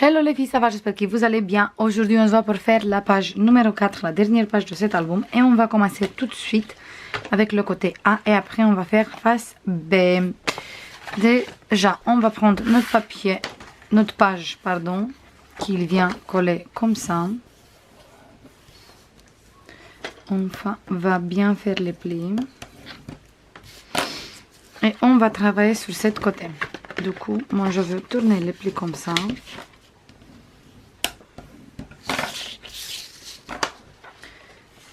Hello les filles, ça va, j'espère que vous allez bien. Aujourd'hui on se va pour faire la page numéro 4, la dernière page de cet album. Et on va commencer tout de suite avec le côté A et après on va faire face B. Déjà, on va prendre notre papier, notre page, pardon, qui vient coller comme ça. On va bien faire les plis. Et on va travailler sur cette côté. Du coup, moi je veux tourner les plis comme ça.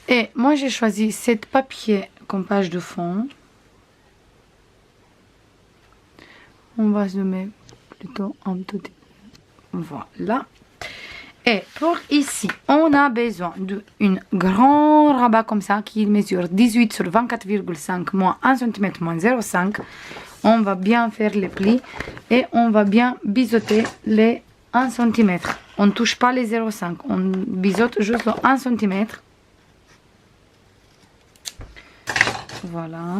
Et moi j'ai choisi cette papier comme page de fond. On va zoomer plutôt un tout petit peu. Voilà. Et pour ici, on a besoin d'un grand rabat comme ça qui mesure 18 sur 24,5 moins 1 cm moins 0,5. On va bien faire les plis et on va bien biseauter les 1 cm. On ne touche pas les 0,5, on biseaute juste le 1 cm. Voilà.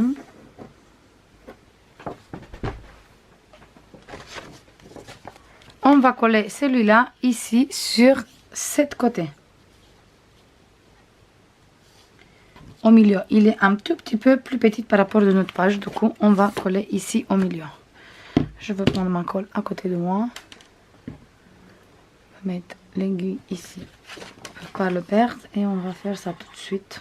On va coller celui-là ici sur cet côté. Au milieu, il est un tout petit peu plus petit par rapport à notre page. Du coup, on va coller ici au milieu. Je vais prendre ma colle à côté de moi. On va mettre l'aiguille ici pour pas le perdre. Et on va faire ça tout de suite.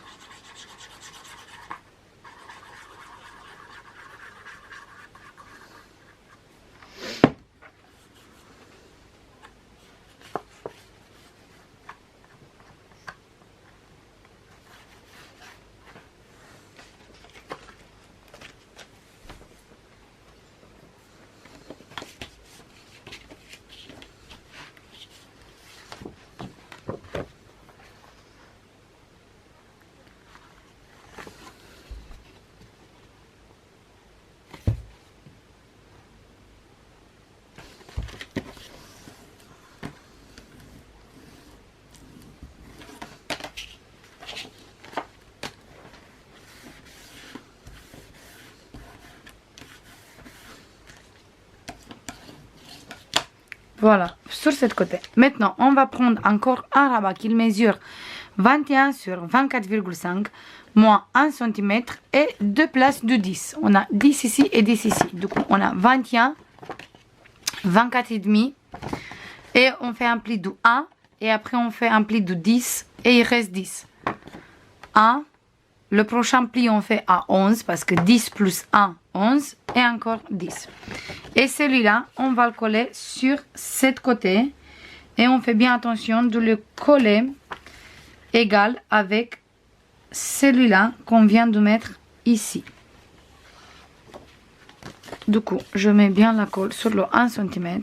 Voilà, sur cette côté. Maintenant, on va prendre encore un rabat qui mesure 21 sur 24,5 moins 1 cm et deux places de 10. On a 10 ici et 10 ici. Du coup, on a 21, 24,5 et on fait un pli de 1 et après on fait un pli de 10 et il reste 10. 1, le prochain pli on fait à 11 parce que 10 plus 1, 11 et encore 10. Et celui-là, on va le coller sur cette côté. Et on fait bien attention de le coller égal avec celui-là qu'on vient de mettre ici. Du coup, je mets bien la colle sur le 1 cm.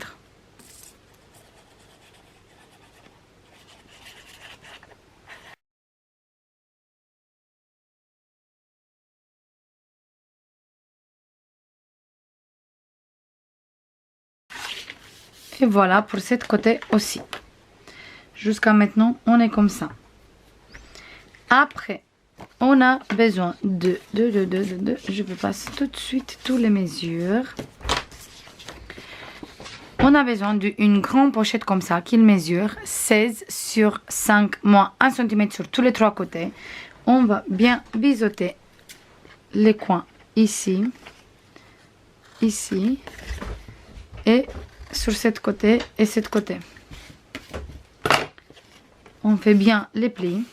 Et voilà pour cette côté aussi. Jusqu'à maintenant, on est comme ça. Après, on a besoin je vous passe tout de suite toutes les mesures. On a besoin d'une grande pochette comme ça qui mesure 16 sur 5 moins 1 cm sur tous les trois côtés. On va bien biseauter les coins ici, ici et sur cette côté et cette côté. On fait bien les plis.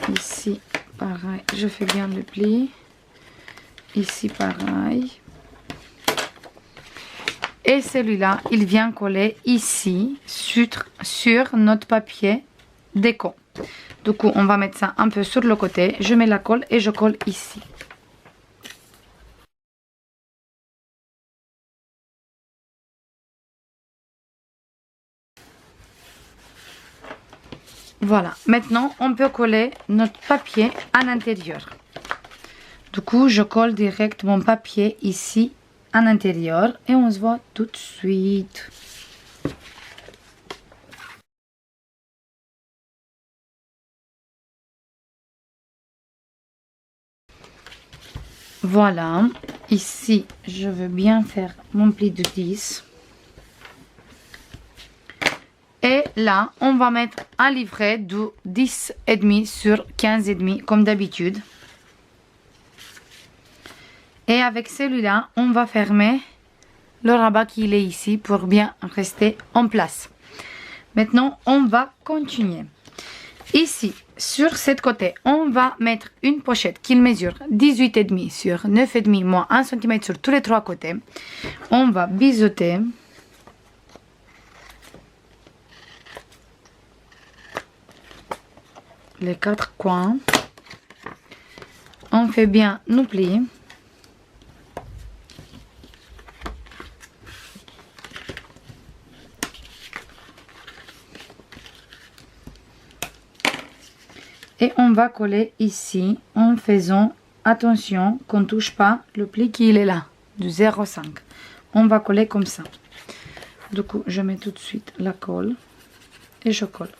Ici, pareil, je fais bien le pli. Ici, pareil. Et celui-là, il vient coller ici sur notre papier déco. Du coup, on va mettre ça un peu sur le côté. Je mets la colle et je colle ici. Voilà, maintenant on peut coller notre papier à l'intérieur. Du coup, je colle direct mon papier ici à l'intérieur et on se voit tout de suite. Voilà, ici je veux bien faire mon pli de 10. Et là, on va mettre un livret de 10,5 sur 15,5 comme d'habitude. Et avec celui-là, on va fermer le rabat qui est ici pour bien rester en place. Maintenant, on va continuer. Ici, sur cette côté, on va mettre une pochette qui mesure 18,5 sur 9,5 moins 1 cm sur tous les trois côtés. On va biseauter. Les quatre coins. On fait bien nos plis. Et on va coller ici en faisant attention qu'on ne touche pas le pli qui est là, du 0,5. On va coller comme ça. Du coup, je mets tout de suite la colle et je colle.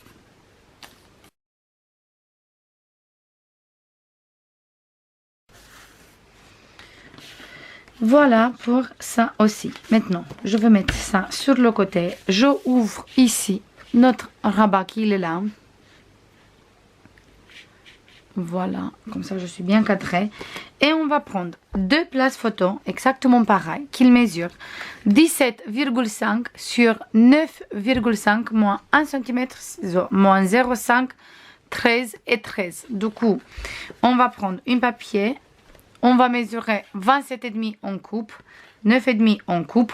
Voilà pour ça aussi. Maintenant, je vais mettre ça sur le côté. Je ouvre ici notre rabat qui est là. Voilà, comme ça je suis bien cadrée. Et on va prendre deux places photo, exactement pareil, qu'ils mesurent 17,5 sur 9,5 moins 1 cm, moins 0,5, 13 et 13. Du coup, on va prendre un papier. On va mesurer 27,5 en coupe, 9,5 en coupe.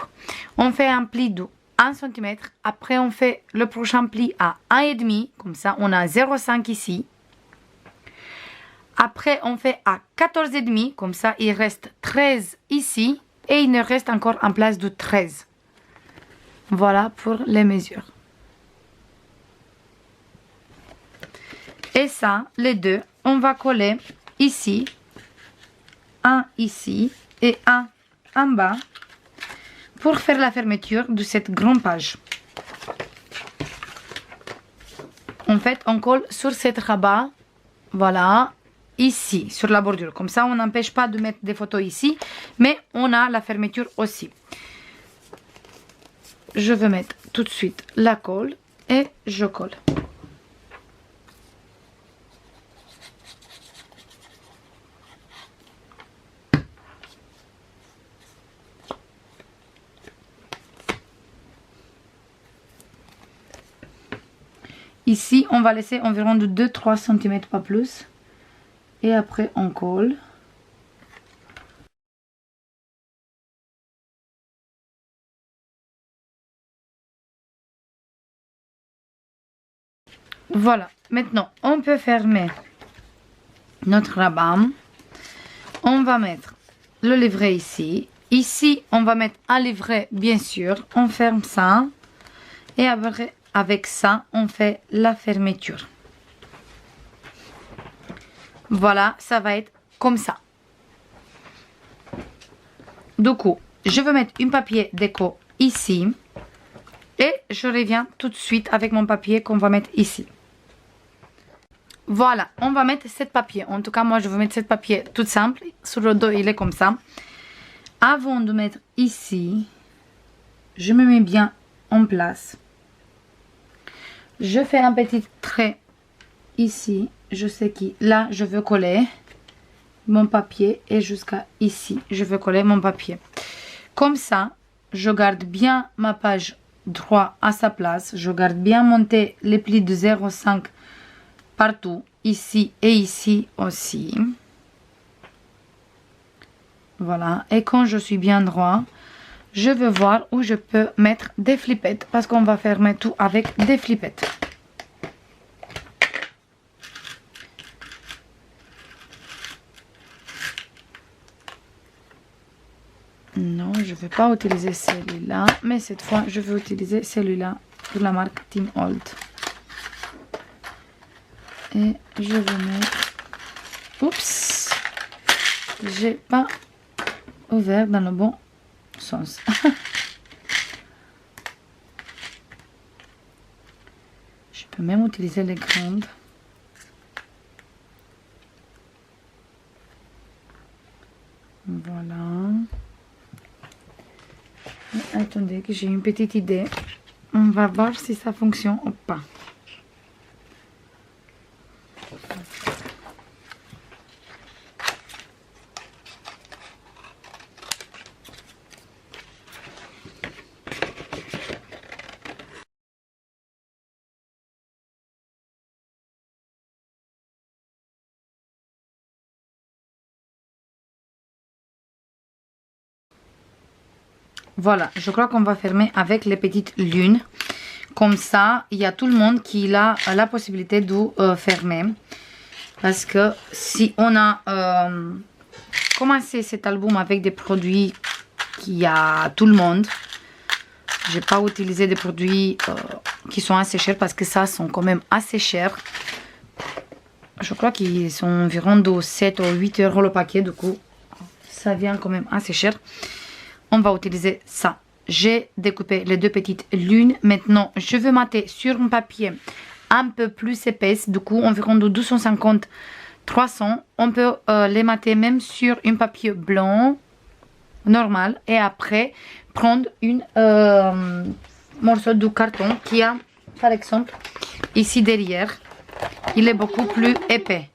On fait un pli de 1 cm. Après, on fait le prochain pli à 1,5. Comme ça, on a 0,5 ici. Après, on fait à 14,5. Comme ça, il reste 13 ici. Et il ne reste encore en place de 13. Voilà pour les mesures. Et ça, les deux, on va coller ici. Un ici et un en bas pour faire la fermeture de cette grande page. En fait, on colle sur cette rabat, voilà, ici, sur la bordure. Comme ça, on n'empêche pas de mettre des photos ici, mais on a la fermeture aussi. Je vais mettre tout de suite la colle et je colle. Ici, on va laisser environ de 2-3 cm, pas plus. Et après, on colle. Voilà. Maintenant, on peut fermer notre rabat. On va mettre le livret ici. Ici, on va mettre un livret, bien sûr. On ferme ça. Et après, avec ça, on fait la fermeture. Voilà, ça va être comme ça. Du coup, je vais mettre un papier déco ici. Et je reviens tout de suite avec mon papier qu'on va mettre ici. Voilà, on va mettre ce papier. En tout cas, moi, je vais mettre ce papier tout simple. Sur le dos, il est comme ça. Avant de mettre ici, je me mets bien en place. Je fais un petit trait ici. Je sais que là, je veux coller mon papier et jusqu'à ici, je veux coller mon papier. Comme ça, je garde bien ma page droite à sa place. Je garde bien monter les plis de 0,5 partout, ici et ici aussi. Voilà, et quand je suis bien droit, je veux voir où je peux mettre des flippettes parce qu'on va fermer tout avec des flippettes. Non, je ne vais pas utiliser celui-là, mais cette fois, je vais utiliser celui-là de la marque Tim Holtz. Et je vais mettre... Oups! J'ai pas ouvert dans le bon sens. Je peux même utiliser les grandes. Voilà. Mais attendez que j'ai une petite idée. On va voir si ça fonctionne ou pas. Voilà, je crois qu'on va fermer avec les petites lunes. Comme ça, il y a tout le monde qui a la possibilité de fermer. Parce que si on a commencé cet album avec des produits qu'il y a tout le monde, j'ai pas utilisé des produits qui sont assez chers parce que ça sont quand même assez chers. Je crois qu'ils sont environ de 7 ou 8 euros le paquet, du coup ça vient quand même assez cher. On va utiliser ça. J'ai découpé les deux petites lunes. Maintenant, je vais mater sur un papier un peu plus épaisse, du coup environ de 250-300. On peut les mater même sur un papier blanc normal et après prendre une morceau de carton qui a par exemple ici derrière. Il est beaucoup plus épais.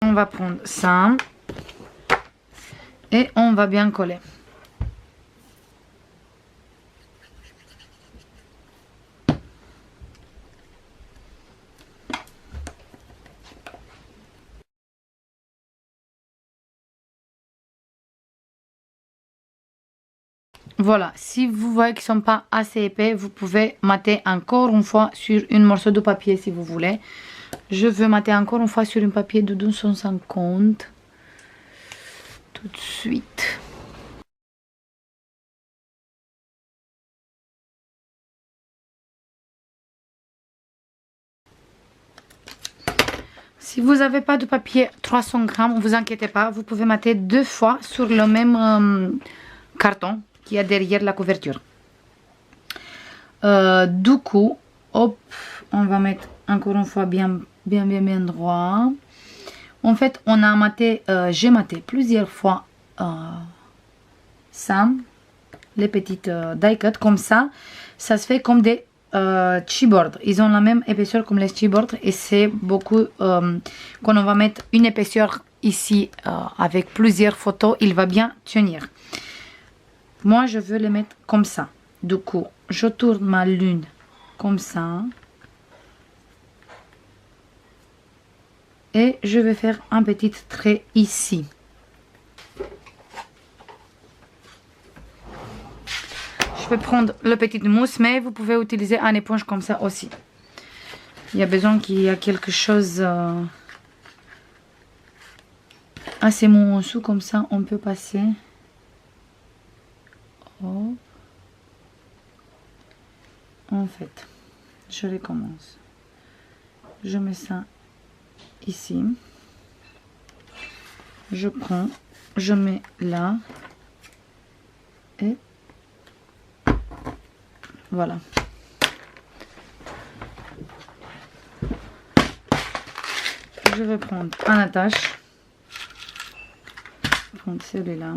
On va prendre ça. Et on va bien coller. Voilà, si vous voyez qu'ils ne sont pas assez épais, vous pouvez mater encore une fois sur un morceau de papier si vous voulez. Je veux mater encore une fois sur un papier de 250. Tout de suite. Si vous n'avez pas de papier 300 grammes, ne vous inquiétez pas, vous pouvez mater deux fois sur le même carton qui est derrière la couverture. Du coup, hop, on va mettre encore une fois bien droit. En fait, on a maté, j'ai maté plusieurs fois ça, les petites die cut comme ça. Ça se fait comme des chipboards. Ils ont la même épaisseur comme les chipboards et c'est beaucoup. Quand on va mettre une épaisseur ici avec plusieurs photos, il va bien tenir. Moi, je veux les mettre comme ça. Du coup, je tourne ma lune comme ça. Et je vais faire un petit trait ici. Je vais prendre le petit mousse, mais vous pouvez utiliser un éponge comme ça aussi. Il y a besoin qu'il y ait quelque chose assez mou en dessous, comme ça on peut passer. Oh. En fait, je recommence. Je mets ça ici. Je prends, je mets là. Et voilà. Je vais prendre un attache. Je vais prendre celui-là.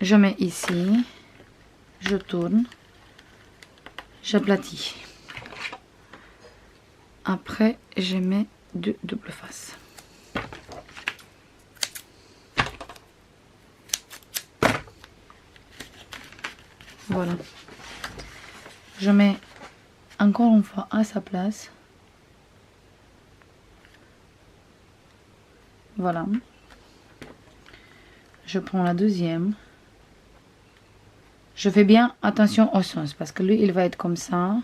Je mets ici. Je tourne. J'aplatis. Après, je mets deux double face. Voilà. Je mets encore une fois à sa place. Voilà. Je prends la deuxième. Je fais bien attention au sens parce que lui, il va être comme ça.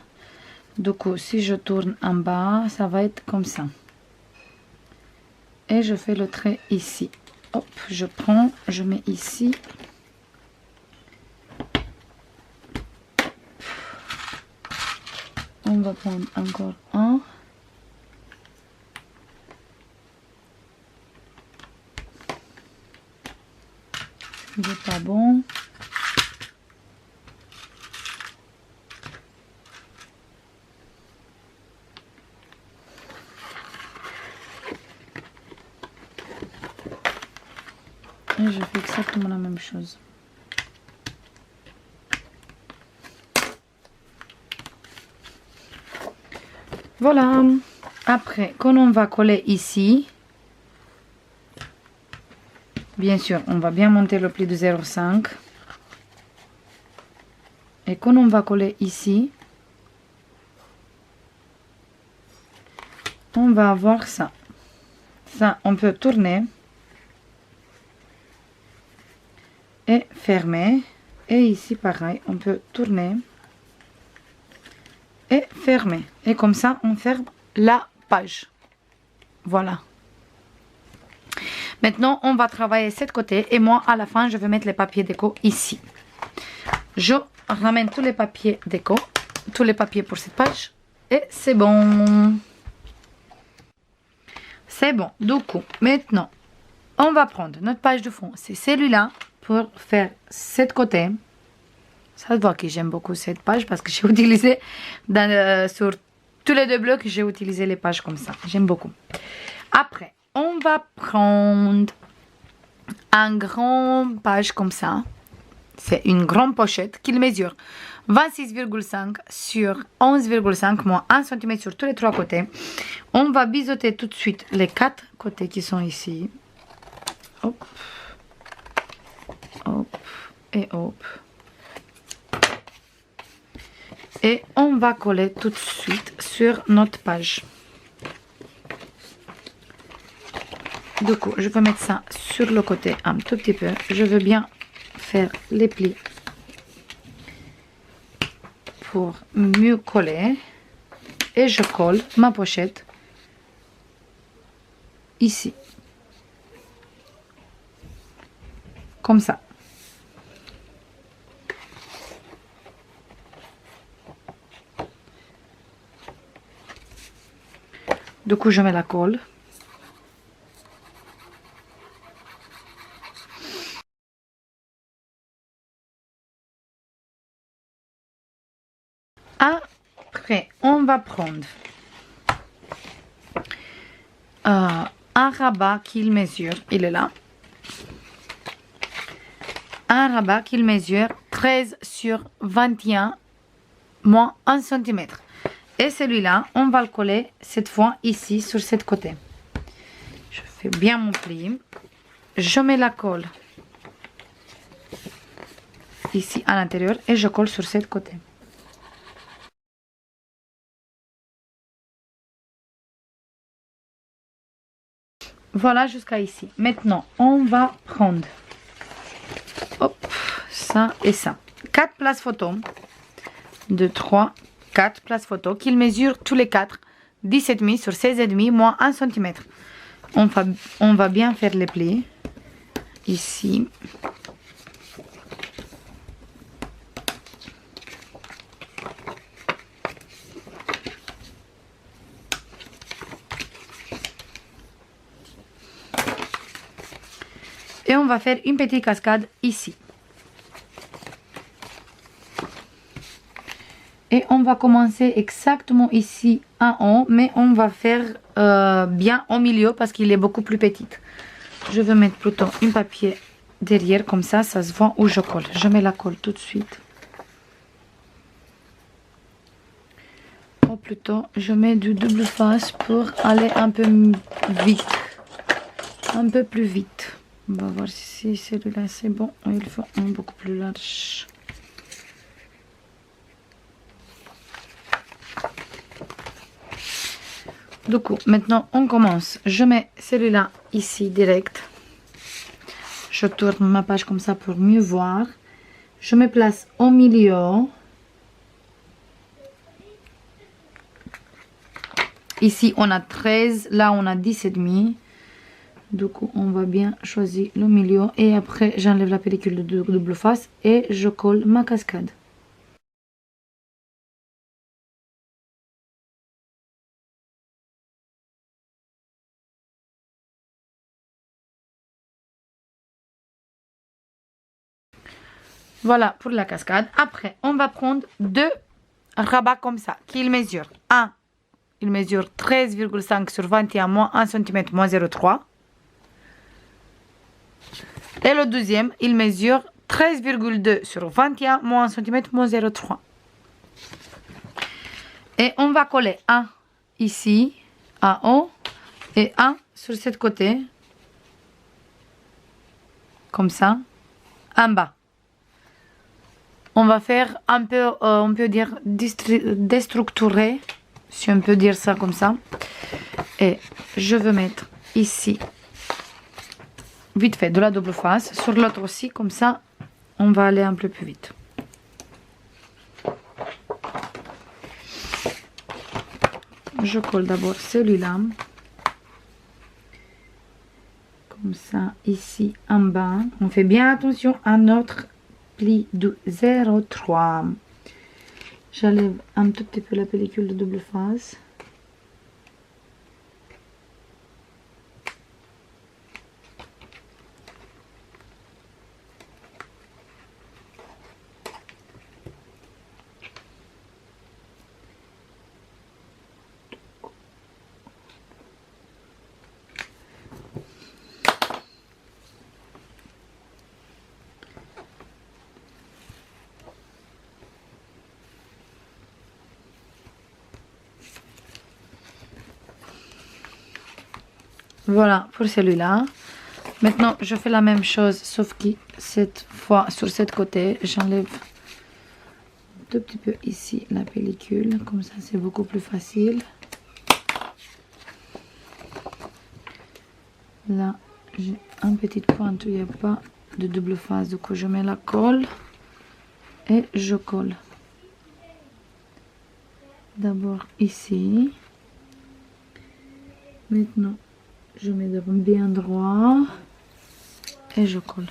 Du coup, si je tourne en bas, ça va être comme ça. Et je fais le trait ici. Hop, je prends, je mets ici. On va prendre encore un. Il n'est pas bon. Et je fais exactement la même chose. Voilà. Après, quand on va coller ici, bien sûr, on va bien monter le pli de 0,5. Et quand on va coller ici, on va avoir ça. Ça, on peut tourner et fermer. Et ici, pareil, on peut tourner et fermer. Et comme ça, on ferme la page. Voilà. Maintenant, on va travailler cet côté. Et moi, à la fin, je vais mettre les papiers déco ici. Je ramène tous les papiers déco. Tous les papiers pour cette page. Et c'est bon. C'est bon. Du coup, maintenant, on va prendre notre page de fond. C'est celui-là pour faire cet côté. Ça se voit que j'aime beaucoup cette page parce que j'ai utilisé sur tous les deux blocs, j'ai utilisé les pages comme ça. J'aime beaucoup. Après, on va prendre un grand page comme ça. C'est une grande pochette qui mesure 26,5 sur 11,5 moins 1 cm sur tous les trois côtés. On va biseauter tout de suite les quatre côtés qui sont ici. Hop, hop et hop. Et on va coller tout de suite sur notre page. Du coup, je vais mettre ça sur le côté un tout petit peu. Je veux bien faire les plis pour mieux coller. Et je colle ma pochette ici. Comme ça. Du coup, je mets la colle. Après, on va prendre un rabat qu'il mesure, il est là. Un rabat qu'il mesure 13 sur 21 moins 1 cm. Et celui-là, on va le coller cette fois ici sur ce côté. Je fais bien mon pli. Je mets la colle ici à l'intérieur et je colle sur ce côté. Voilà jusqu'à ici. Maintenant, on va prendre hop, ça et ça. 4 places photo. 2, 3, 4 places photo qu'ils mesurent tous les 4 17,5 sur 16,5 moins 1 cm. On va bien faire les plis ici. Et on va faire une petite cascade ici. Et on va commencer exactement ici en haut, mais on va faire bien au milieu parce qu'il est beaucoup plus petit. Je vais mettre plutôt un papier derrière, comme ça se voit où je colle. Je mets la colle tout de suite. Ou plutôt, je mets du double face pour aller un peu vite. Un peu plus vite. On va voir si celui-là c'est bon. Il faut un beaucoup plus large. Du coup, maintenant on commence. Je mets celui-là ici direct. Je tourne ma page comme ça pour mieux voir. Je me place au milieu. Ici on a 13, là on a 10,5. Du coup, on va bien choisir le milieu. Et après, j'enlève la pellicule de double face et je colle ma cascade. Voilà pour la cascade. Après, on va prendre deux rabats comme ça, qu'ils mesurent. Un, il mesure 13,5 sur 21 moins 1 cm moins 0,3. Et le deuxième, il mesure 13,2 sur 21 moins 1 cm moins 0,3. Et on va coller un ici, en haut, et un sur ce côté, comme ça, en bas. On va faire un peu, on peut dire, déstructurer, si on peut dire ça comme ça. Et je veux mettre ici, vite fait, de la double face, sur l'autre aussi, comme ça, on va aller un peu plus vite. Je colle d'abord celui-là. Comme ça, ici en bas. On fait bien attention à notre pli de 0,3. J'enlève un tout petit peu la pellicule de double face. Voilà pour celui-là. Maintenant, je fais la même chose, sauf que cette fois, sur ce côté, j'enlève un tout petit peu ici la pellicule. Comme ça, c'est beaucoup plus facile. Là, j'ai un petit pointe où il n'y a pas de double face. Du coup, je mets la colle et je colle. D'abord ici. Maintenant, je mets bien droit et je colle.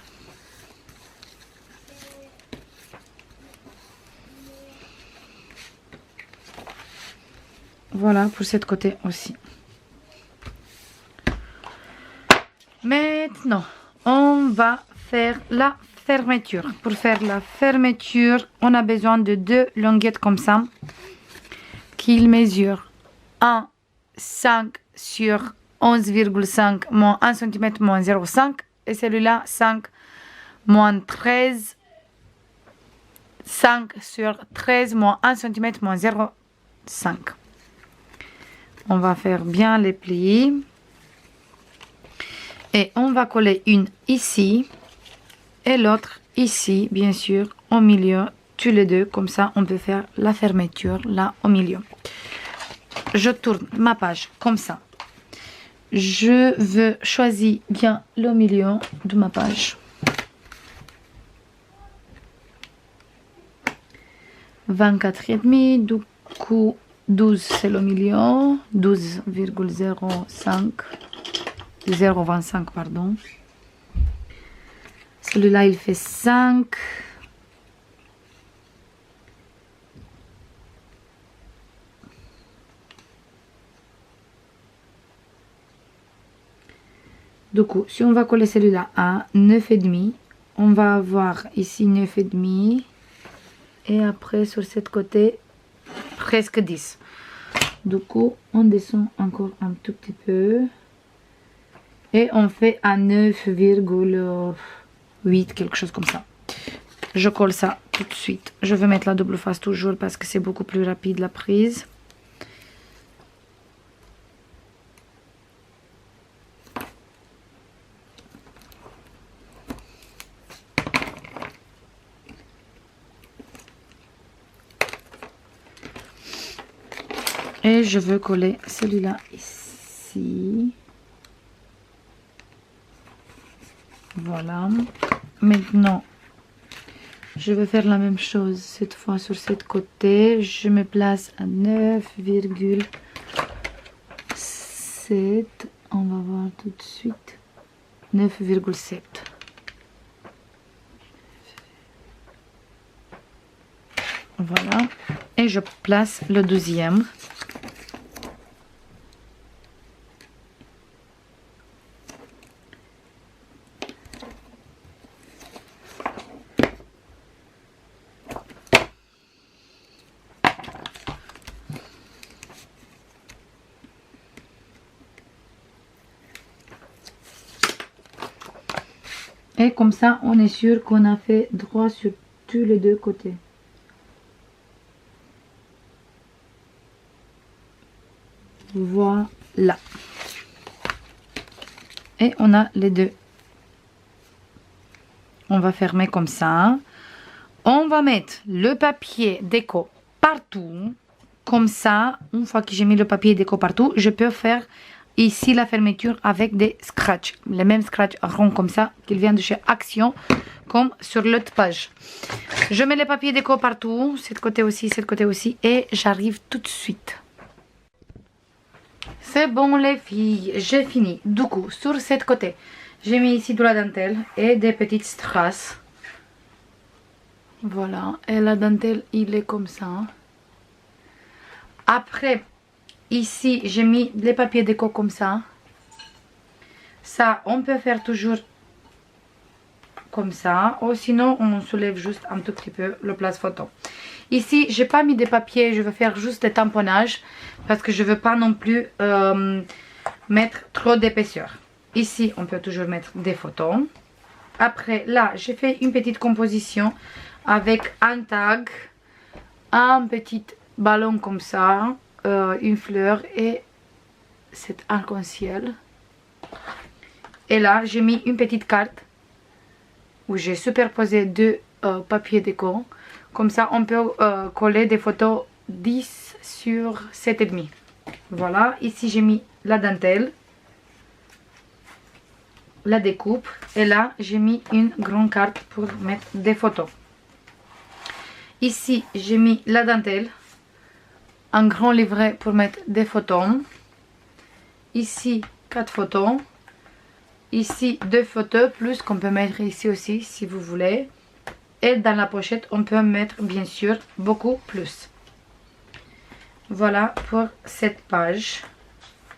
Voilà pour ce côté aussi. Maintenant, on va faire la fermeture. Pour faire la fermeture, on a besoin de deux languettes comme ça, qui mesurent 1,5 sur 11,5 moins 1 cm moins 0,5 et celui-là 5 moins 13, 5 sur 13 moins 1 cm moins 0,5. On va faire bien les plis et on va coller une ici et l'autre ici, bien sûr, au milieu, tous les deux, comme ça on peut faire la fermeture là au milieu. Je tourne ma page comme ça. Je veux choisir bien le milieu de ma page. 24,5, du coup 12 c'est le milieu, 12,05, 0,25 pardon. Celui-là il fait 5. Du coup, si on va coller celui-là à 9,5, on va avoir ici 9,5 et après sur ce côté presque 10. Du coup, on descend encore un tout petit peu et on fait à 9,8, quelque chose comme ça. Je colle ça tout de suite. Je vais mettre la double face toujours parce que c'est beaucoup plus rapide la prise. Et je veux coller celui-là ici. Voilà. Maintenant, je vais faire la même chose cette fois sur ce côté. Je me place à 9,7. On va voir tout de suite. 9,7. Voilà. Et je place le deuxième. Et comme ça, on est sûr qu'on a fait droit sur tous les deux côtés. Voilà. Et on a les deux. On va fermer comme ça. On va mettre le papier déco partout. Comme ça, une fois que j'ai mis le papier déco partout, je peux faire ici la fermeture avec des scratchs. Les mêmes scratchs ronds comme ça, qu'ils viennent de chez Action, comme sur l'autre page. Je mets les papiers déco partout, cette côté aussi, et j'arrive tout de suite. C'est bon les filles, j'ai fini. Du coup, sur cette côté, j'ai mis ici de la dentelle et des petites strass. Voilà, et la dentelle, il est comme ça. Après, ici, j'ai mis les papiers déco comme ça. Ça, on peut faire toujours comme ça. Ou sinon, on soulève juste un tout petit peu le place photo. Ici, j'ai pas mis des papiers. Je vais faire juste des tamponnages. Parce que je veux pas non plus mettre trop d'épaisseur. Ici, on peut toujours mettre des photos. Après, là, j'ai fait une petite composition avec un tag, un petit ballon comme ça, une fleur et cet arc-en-ciel. Et là, j'ai mis une petite carte où j'ai superposé deux papiers déco. Comme ça, on peut coller des photos 10 sur 7,5. Voilà, ici j'ai mis la dentelle, la découpe. Et là, j'ai mis une grande carte pour mettre des photos. Ici, j'ai mis la dentelle, un grand livret pour mettre des photos. Ici, 4 photos. Ici, 2 photos, plus qu'on peut mettre ici aussi, si vous voulez. Et dans la pochette, on peut mettre, bien sûr, beaucoup plus. Voilà pour cette page.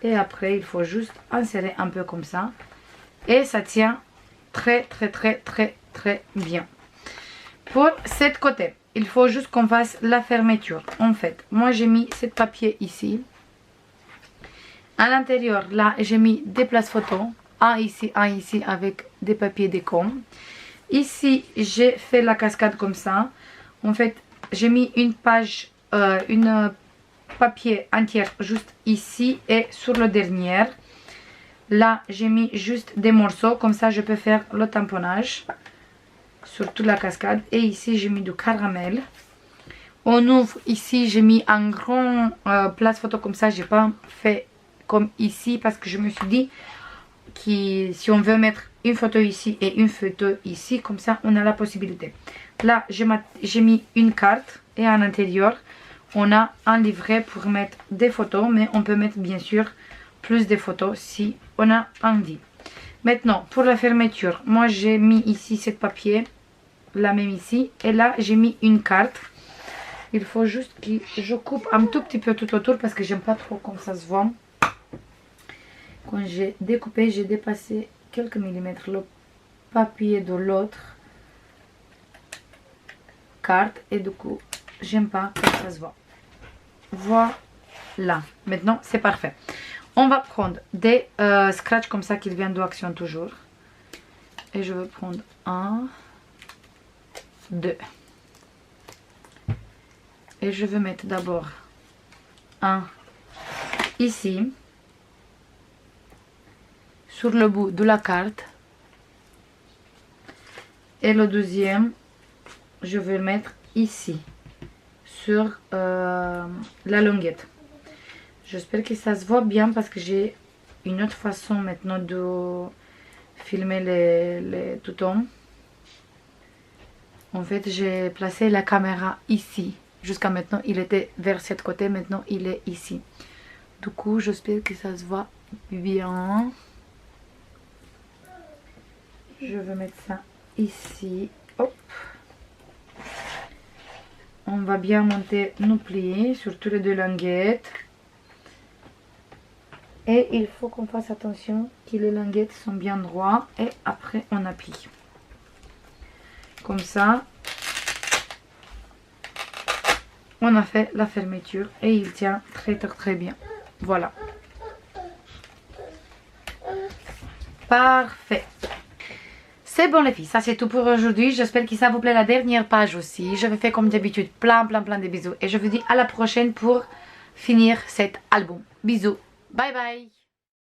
Et après, il faut juste insérer un peu comme ça. Et ça tient très bien. Pour cette côté, il faut juste qu'on fasse la fermeture. En fait, moi j'ai mis ce papier ici. À l'intérieur, là, j'ai mis des places photos. Un ici avec des papiers déco. Ici, j'ai fait la cascade comme ça. En fait, j'ai mis une page, une papier entière juste ici et sur le dernier. Là, j'ai mis juste des morceaux. Comme ça, je peux faire le tamponnage sur toute la cascade. Et ici, j'ai mis du caramel. On ouvre ici, j'ai mis un grand place photo comme ça. J'ai pas fait comme ici parce que je me suis dit que si on veut mettre une photo ici et une photo ici, comme ça, on a la possibilité. Là, j'ai mis une carte et à l'intérieur, on a un livret pour mettre des photos, mais on peut mettre bien sûr plus de photos si on a envie. Maintenant, pour la fermeture, moi j'ai mis ici ce papier, la même ici, et là j'ai mis une carte. Il faut juste que je coupe un tout petit peu tout autour parce que j'aime pas trop comme ça se voit. Quand j'ai découpé, j'ai dépassé quelques millimètres le papier de l'autre carte et du coup, j'aime pas comme ça se voit. Voilà, maintenant c'est parfait. On va prendre des scratchs comme ça qui viennent d'Action toujours. Et je vais prendre 1, 2. Et je vais mettre d'abord un ici, sur le bout de la carte. Et le deuxième, je vais le mettre ici, sur la languette. J'espère que ça se voit bien parce que j'ai une autre façon maintenant de filmer les toutons. En fait, j'ai placé la caméra ici. Jusqu'à maintenant, il était vers cet côté. Maintenant, il est ici. Du coup, j'espère que ça se voit bien. Je vais mettre ça ici. Hop. On va bien monter nos plis sur tous les deux languettes. Et il faut qu'on fasse attention que les languettes sont bien droits. Et après, on applique. Comme ça, on a fait la fermeture et il tient très bien. Voilà. Parfait. C'est bon les filles, ça c'est tout pour aujourd'hui. J'espère que ça vous plaît la dernière page aussi. Je vais faire comme d'habitude plein de bisous. Et je vous dis à la prochaine pour finir cet album. Bisous. Bye bye.